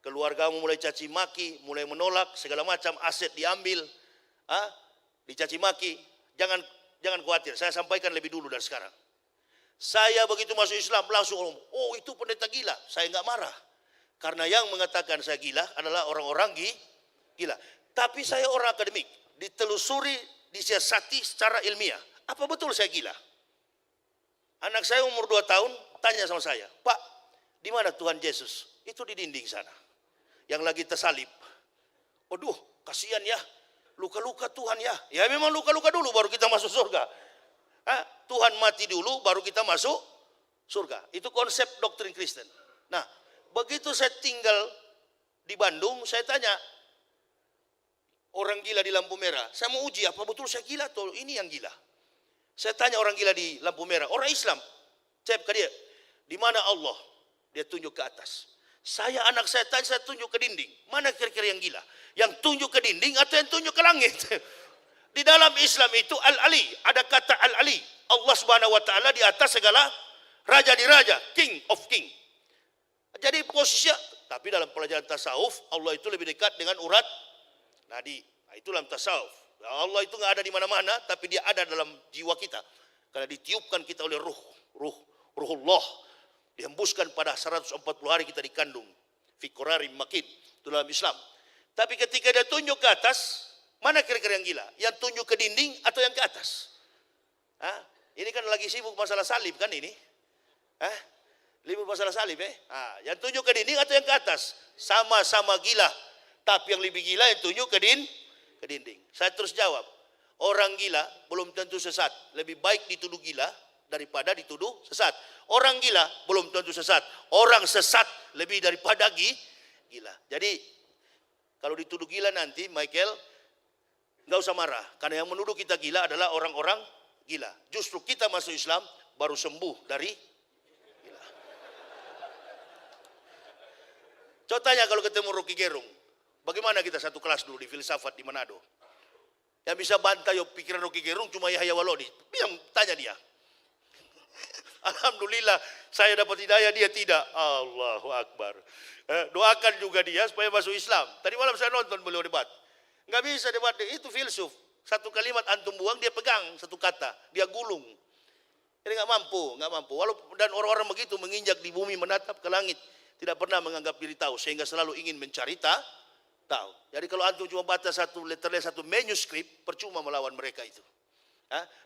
Keluargamu mulai caci maki, mulai menolak, segala macam aset diambil. Dicaci maki. Jangan khawatir. Saya sampaikan lebih dulu dari sekarang. Saya begitu masuk Islam langsung, oh itu pendeta gila. Saya enggak marah. Karena yang mengatakan saya gila adalah orang-orang gila. Tapi saya orang akademik. Ditelusuri, disiasati secara ilmiah. Apa betul saya gila? Anak saya umur 2 tahun tanya sama saya, Pak, di mana Tuhan Yesus? Itu di dinding sana. Yang lagi tersalib. Waduh, kasihan ya. Luka-luka Tuhan ya. Ya memang luka-luka dulu baru kita masuk surga. Tuhan mati dulu baru kita masuk surga. Itu konsep doktrin Kristen. Nah, begitu saya tinggal di Bandung, saya tanya orang gila di lampu merah. Saya mau uji apa betul saya gila atau ini yang gila. Saya tanya orang gila di lampu merah, orang Islam. Saya ke dia, di mana Allah? Dia tunjuk ke atas. Anak saya tanya, saya tunjuk ke dinding. Mana kira-kira yang gila? Yang tunjuk ke dinding atau yang tunjuk ke langit? Di dalam Islam itu Al-Ali, ada kata Al-Ali. Allah Subhanahu wa taala di atas segala raja di raja, king of king. Jadi posisinya, tapi dalam pelajaran tasawuf Allah itu lebih dekat dengan urat nadi. Itu dalam tasawuf. Allah itu enggak ada di mana-mana, tapi dia ada dalam jiwa kita. Karena ditiupkan kita oleh ruhullah. Dihembuskan pada 140 hari kita dikandung. Fikorari makin, itu dalam Islam. Tapi ketika dia tunjuk ke atas, mana kira-kira yang gila? Yang tunjuk ke dinding atau yang ke atas? Hah? Ini kan lagi sibuk masalah salib kan ini? Hah? Libur masalah salib yang tunjuk ke dinding atau yang ke atas? Sama-sama gila. Tapi yang lebih gila yang tunjuk ke dinding. Saya terus jawab. Orang gila belum tentu sesat. Lebih baik dituduh gila daripada dituduh sesat. Orang gila belum tentu sesat. Orang sesat lebih daripada gila. Jadi kalau dituduh gila nanti, Michael, nggak usah marah. Karena yang menuduh kita gila adalah orang-orang gila. Justru kita masuk Islam baru sembuh dari gila. Contohnya kalau ketemu Rocky Gerung, bagaimana kita satu kelas dulu di filsafat di Manado? Yang bisa bantah pikiran Rocky Gerung cuma Yahya Walodi. Yang tanya dia. Alhamdulillah saya dapat hidayah, dia tidak. Allahu Akbar. Doakan juga dia supaya masuk Islam. Tadi malam saya nonton beliau debat. Nggak bisa debat, itu filsuf. Satu kalimat antum buang, dia pegang satu kata, dia gulung. Jadi nggak mampu. Walaupun dan orang-orang begitu menginjak di bumi, menatap ke langit, tidak pernah menganggap diri tahu, sehingga selalu ingin mencari tahu. Jadi kalau antum cuma baca satu letternya, satu manuskrip, percuma melawan mereka itu.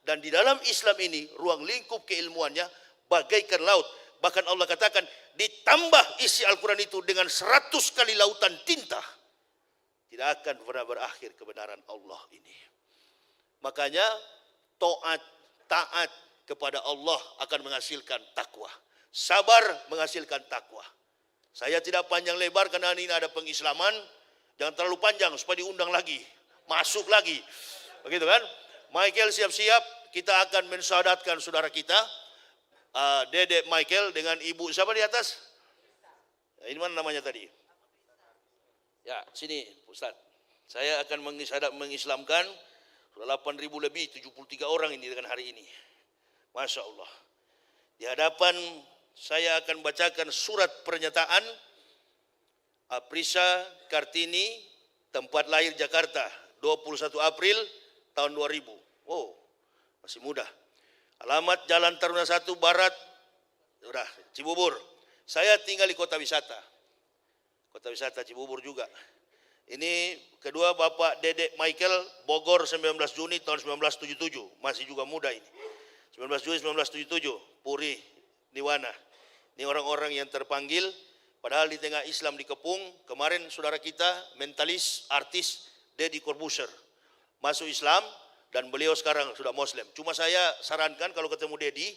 Dan di dalam Islam ini, ruang lingkup keilmuannya bagaikan laut. Bahkan Allah katakan, ditambah isi Al-Quran itu dengan 100 kali lautan tinta, tidak akan pernah berakhir kebenaran Allah ini. Makanya taat kepada Allah akan menghasilkan takwa. Sabar menghasilkan takwa. Saya tidak panjang lebar karena ini ada pengislaman. Jangan terlalu panjang supaya diundang lagi, masuk lagi. Begitu kan? Michael siap-siap, kita akan mensyahadatkan saudara kita, Dedek Michael dengan ibu siapa di atas? Ini mana namanya tadi? Ya, sini Ustaz. Saya akan mengislamkan 8.000 lebih, 73 orang ini dengan hari ini. Masya Allah. Di hadapan saya akan bacakan surat pernyataan Aprisa Kartini, tempat lahir Jakarta, 21 April tahun 2000. Oh, masih muda. Alamat Jalan Taruna 1 Barat, udah, Cibubur. Saya tinggal di kota wisata. Kota wisata Cibubur juga. Ini kedua Bapak Dedek Michael, Bogor 19 Juni tahun 1977. Masih juga muda ini. 19 Juni 1977, Puri, Niwana. Ini orang-orang yang terpanggil, padahal di tengah Islam dikepung. Kemarin saudara kita, mentalis, artis, Deddy Corbuzier, masuk Islam dan beliau sekarang sudah Muslim. Cuma saya sarankan kalau ketemu Deddy,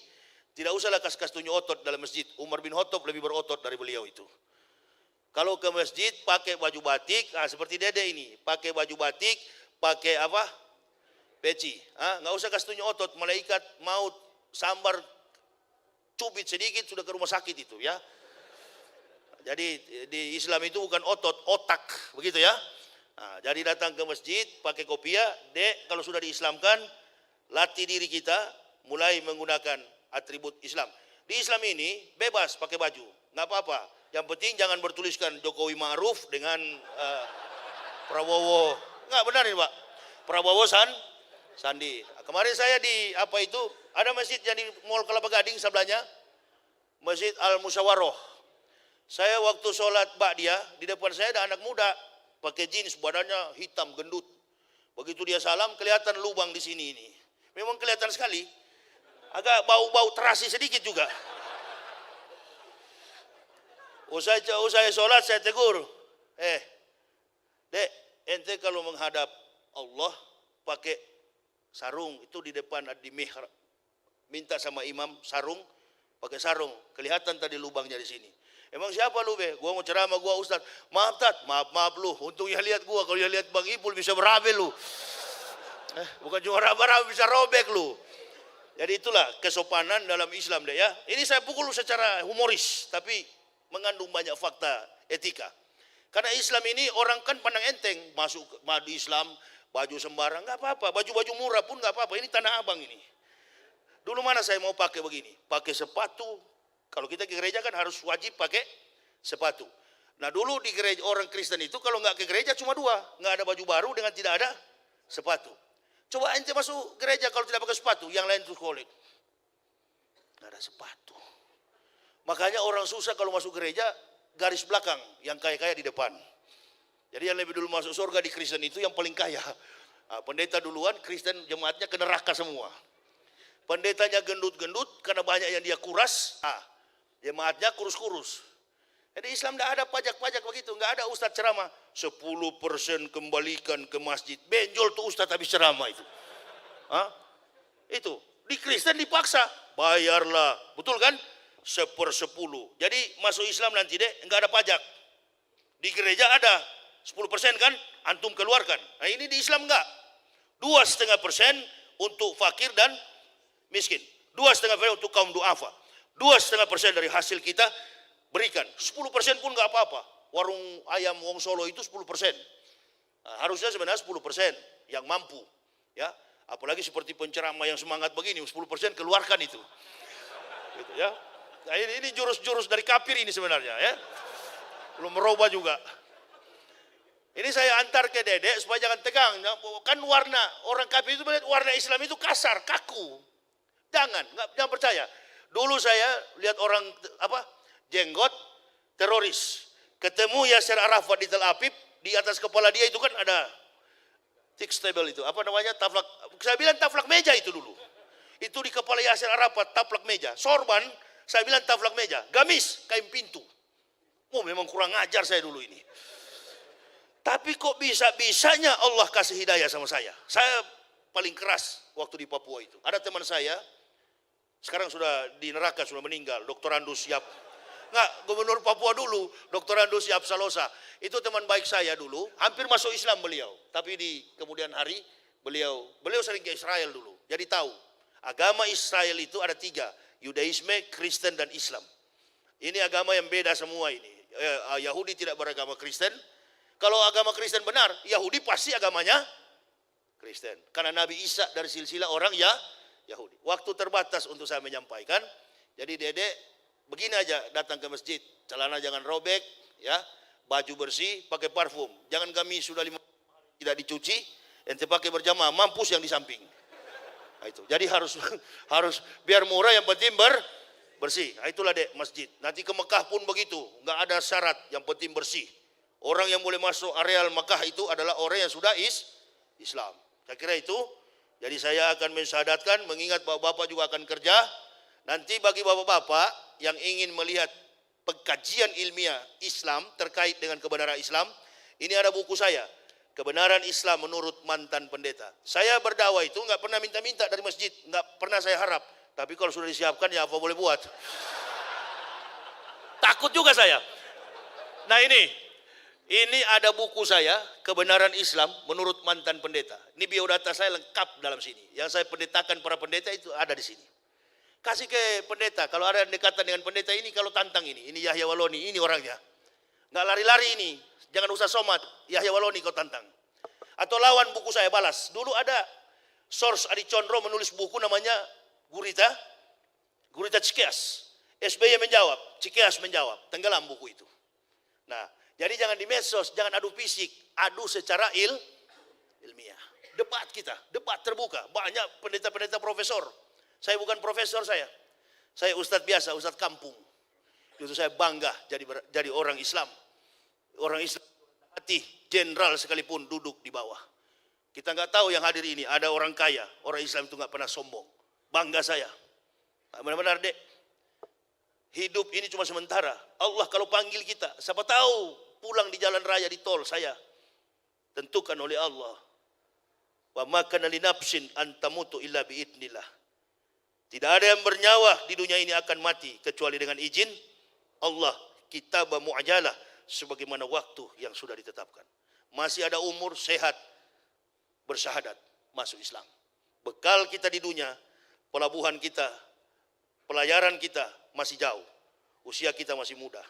tidak usahlah kas-kas tunjuk otot dalam masjid. Umar bin Khattab lebih berotot dari beliau itu. Kalau ke masjid pakai baju batik, seperti Dede ini, pakai baju batik, pakai apa? Peci. Nggak usah kasih tunjuk otot, malaikat maut sambar cubit sedikit sudah ke rumah sakit itu ya. Jadi di Islam itu bukan otot, otak, begitu ya. Jadi datang ke masjid pakai kopiah, Dek, kalau sudah diislamkan, latih diri kita mulai menggunakan atribut Islam. Di Islam ini bebas pakai baju, nggak apa-apa. Yang penting jangan bertuliskan Jokowi Ma'ruf dengan Prabowo. Nggak benar ini Pak. Prabowo Sandi. Kemarin saya di apa itu, ada masjid yang di Mall Kelapa Gading sebelahnya, Masjid Al-Musyawaroh. Saya waktu sholat Ba'diyah, di depan saya ada anak muda, pakai jeans, badannya hitam, gendut. Begitu dia salam, kelihatan lubang di sini ini. Memang kelihatan sekali. Agak bau-bau terasi sedikit juga. Usai sholat saya tegur, Dek, ente kalau menghadap Allah pakai sarung, itu di depan di mihrab, minta sama imam sarung, pakai sarung, kelihatan tadi lubangnya di sini. Emang siapa lu be? Gua mau ceramah, gua Ustaz. Maaf Tat, maaf lu. Untungnya lihat gua, kalau dia lihat Bang Ipul bisa berabe lu. Bukan cuma raba-raba, bisa robek lu. Jadi itulah kesopanan dalam Islam deh ya. Ini saya pukul secara humoris, tapi mengandung banyak fakta etika. Karena Islam ini orang kan pandang enteng, masuk di Islam baju sembarang nggak apa-apa, baju-baju murah pun nggak apa-apa. Ini Tanah Abang ini. Dulu mana saya mau pakai begini, pakai sepatu. Kalau kita ke gereja kan harus wajib pakai sepatu. Nah dulu di gereja orang Kristen itu kalau nggak ke gereja cuma dua, nggak ada baju baru dengan tidak ada sepatu. Coba ente masuk gereja kalau tidak pakai sepatu, yang lain tuh kolek, nggak ada sepatu. Makanya orang susah kalau masuk gereja, garis belakang, yang kaya-kaya di depan. Jadi yang lebih dulu masuk surga di Kristen itu yang paling kaya. Nah, pendeta duluan, Kristen jemaatnya ke neraka semua. Pendetanya gendut-gendut karena banyak yang dia kuras, jemaatnya kurus-kurus. Jadi Islam tidak ada pajak-pajak begitu, nggak ada ustadz ceramah 10% kembalikan ke masjid. Benjol tuh ustadz habis ceramah itu. Itu di Kristen dipaksa, bayarlah, betul kan? 1/10. Jadi masuk Islam nanti nggak ada pajak. Di gereja ada 10% kan, antum keluarkan. Nah ini di Islam enggak. 2,5% untuk fakir dan miskin. 2,5% untuk kaum duafa. 2,5% dari hasil kita berikan. 10% pun enggak apa-apa. Warung ayam Wong Solo itu 10%. Nah, harusnya sebenarnya 10% yang mampu. Ya, apalagi seperti penceramah yang semangat begini, 10% keluarkan itu. Gitu ya. Nah, ini jurus-jurus dari kafir ini sebenarnya ya. Belum merubah juga. Ini saya antar ke Dedek supaya jangan tegang. Kan warna orang kafir itu melihat warna Islam itu kasar, kaku. Jangan percaya. Dulu saya lihat orang jenggot teroris. Ketemu Yasser Arafat di Tel Aviv, di atas kepala dia itu kan ada table itu. Apa namanya? Taplak. Saya bilang taplak meja itu dulu. Itu di kepala Yasser Arafat, taplak meja. Sorban, saya bilang taplak meja. Gamis, kain pintu. Oh, memang kurang ajar saya dulu ini. Tapi kok bisa-bisanya Allah kasih hidayah sama saya. Saya paling keras waktu di Papua itu. Ada teman saya, sekarang sudah di neraka, sudah meninggal, Dr. Andus Yap. Gubernur Papua dulu, Dr. Andus Yap Salosa. Itu teman baik saya dulu, hampir masuk Islam beliau. Tapi di kemudian hari, beliau sering ke Israel dulu. Jadi tahu, agama Israel itu ada 3. Yudaisme, Kristen, dan Islam. Ini agama yang beda semua ini. Yahudi tidak beragama Kristen. Kalau agama Kristen benar, Yahudi pasti agamanya Kristen. Karena Nabi Isa dari silsilah orang Yahudi. Waktu terbatas untuk saya menyampaikan. Jadi Dedek, begini aja datang ke masjid. Celana jangan robek, ya, baju bersih, pakai parfum. Jangan kami sudah 5 tidak dicuci, ente pakai berjamaah, mampus yang di samping. Nah, itu. Jadi harus biar murah, yang penting bersih. Nah, itulah Dek masjid. Nanti ke Mekah pun begitu, nggak ada syarat, yang penting bersih. Orang yang boleh masuk areal Mekah itu adalah orang yang sudah Islam. Saya kira itu. Jadi saya akan mensyahadatkan, mengingat bapak-bapak juga akan kerja. Nanti bagi bapak-bapak yang ingin melihat pengkajian ilmiah Islam terkait dengan kebenaran Islam, ini ada buku saya, Kebenaran Islam Menurut Mantan Pendeta. Saya berdakwah itu nggak pernah minta-minta dari masjid, nggak pernah saya harap. Tapi kalau sudah disiapkan ya apa boleh buat. Takut juga saya. Nah ini ada buku saya, Kebenaran Islam Menurut Mantan Pendeta. Ini biodata saya lengkap dalam sini. Yang saya pendetakan para pendeta itu ada di sini. Kasih ke pendeta, kalau ada dekatan dengan pendeta ini, kalau tantang ini Yahya Waloni, ini orangnya. Nggak lari-lari ini, jangan usah somat, Yahya Waloni kau tantang. Atau lawan buku saya, balas. Dulu ada Source Adi Condro menulis buku namanya Gurita Cikeas. SBY menjawab, Cikeas menjawab, tenggelam buku itu. Nah, jadi jangan di medsos, jangan adu fisik, adu secara ilmiah. Debat kita, debat terbuka. Banyak pendeta-pendeta profesor. Saya bukan profesor saya ustadz biasa, ustadz kampung. Itu saya bangga jadi orang Islam. Orang Islam hati, jenderal sekalipun duduk di bawah. Kita nggak tahu yang hadir ini, ada orang kaya. Orang Islam itu nggak pernah sombong. Bangga saya. Benar-benar Dek. Hidup ini cuma sementara. Allah kalau panggil kita, siapa tahu pulang di jalan raya di tol saya. Tentukan oleh Allah. Wa ma kana li nafsin an tamutu illa bi idznillah. Tidak ada yang bernyawa di dunia ini akan mati kecuali dengan izin Allah. Kitab mu'ajalah sebagaimana waktu yang sudah ditetapkan. Masih ada umur sehat bersyahadat masuk Islam. Bekal kita di dunia, pelabuhan kita, pelayaran kita masih jauh. Usia kita masih muda.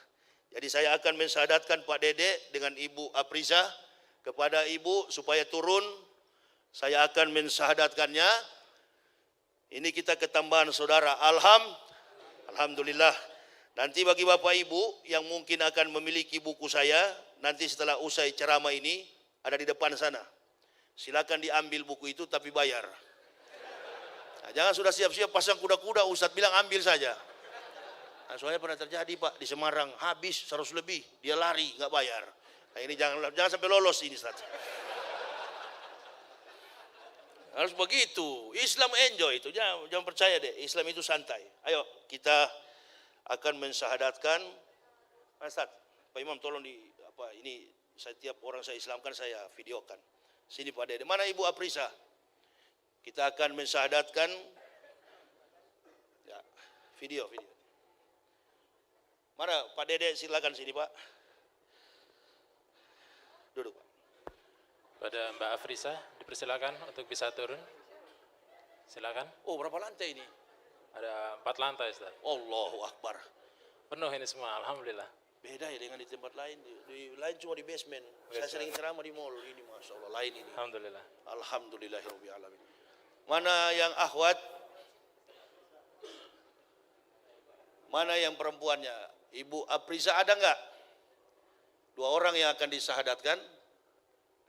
Jadi saya akan mensyahadatkan Pak Dede dengan Ibu Apriza kepada Ibu supaya turun. Saya akan mensyahadatkannya. Ini kita ketambahan saudara. Alhamdulillah. Nanti bagi Bapak Ibu yang mungkin akan memiliki buku saya, nanti setelah usai ceramah ini ada di depan sana. Silakan diambil buku itu tapi bayar. Nah, jangan sudah siap-siap pasang kuda-kuda, Ustadz bilang ambil saja. Nah, soalnya pernah terjadi Pak di Semarang, habis 100 lebih, dia lari nggak bayar. Nah, ini jangan sampai lolos ini Ustaz. Harus begitu. Islam enjoy itu, jangan percaya deh. Islam itu santai. Ayo kita akan mensyahadatkan. Ustaz, Pak Imam tolong ini setiap orang saya Islamkan saya videokan. Sini Pak Dede. Mana Ibu Aprisa? Kita akan mensyahadatkan. Ya, video. Mana Pak Dede, silakan sini Pak. Duduk Pak. Pada Mbak Afrisa dipersilakan untuk bisa turun. Silakan. Oh, berapa lantai ini? Ada 4 lantai, Ustaz. Allahu Akbar. Penuh ini semua, alhamdulillah. Beda ya dengan di tempat lain. Di lain cuma di basement. Saya sering ceramah di mall ini, masya Allah, lain ini. Alhamdulillah. Alhamdulillahirabbil alamin. Mana yang akhwat? Mana yang perempuannya? Ibu Aprisa ada enggak? 2 orang yang akan disahadatkan.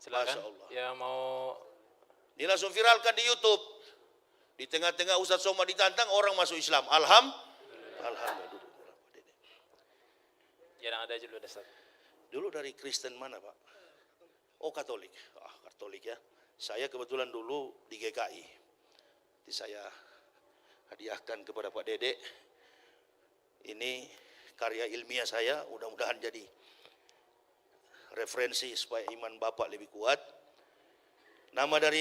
Silakan. Masya Allah. Yang mau Ini langsung viralkan di YouTube. Di tengah-tengah Ustaz Somad ditantang, orang masuk Islam. Alhamdulillah. yang ada dulu, Ustaz. Dulu dari Kristen mana Pak? Oh, Katolik. Katolik ya. Saya kebetulan dulu di GKI. Jadi saya hadiahkan kepada Pak Dede. Ini karya ilmiah saya, mudah-mudahan jadi referensi supaya iman Bapak lebih kuat. Nama dari